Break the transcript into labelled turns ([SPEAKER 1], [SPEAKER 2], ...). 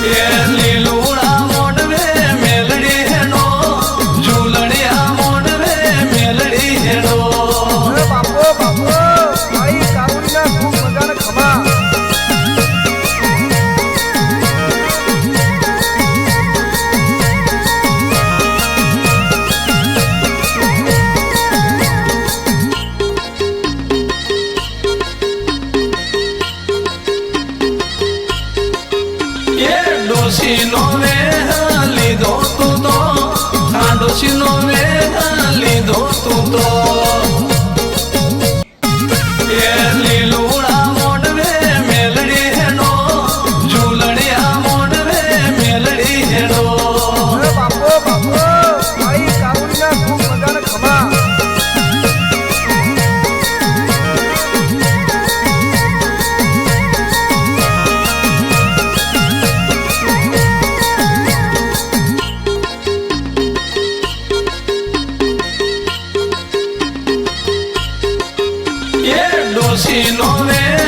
[SPEAKER 1] એ લીલુડા મોડવે મેલડી હેડો ઝૂલણિયા મોડવે મેલડી હેડો
[SPEAKER 2] બાપો બાપો ભાઈ કાવડીના ખૂબ મજાના ખમા
[SPEAKER 1] ડોશીનો વેહ લીધો તું તો ડોશીનો વેહ લીધો તું તો એ લીલુડા મોડવે મેલડી હેડો ઝૂલણિયા મોડવે મેલડી હેડો
[SPEAKER 2] બાપો બાપો ભાઈ કાવડીના ખૂબ મજાના ખમા
[SPEAKER 1] ડોશીનો વેહ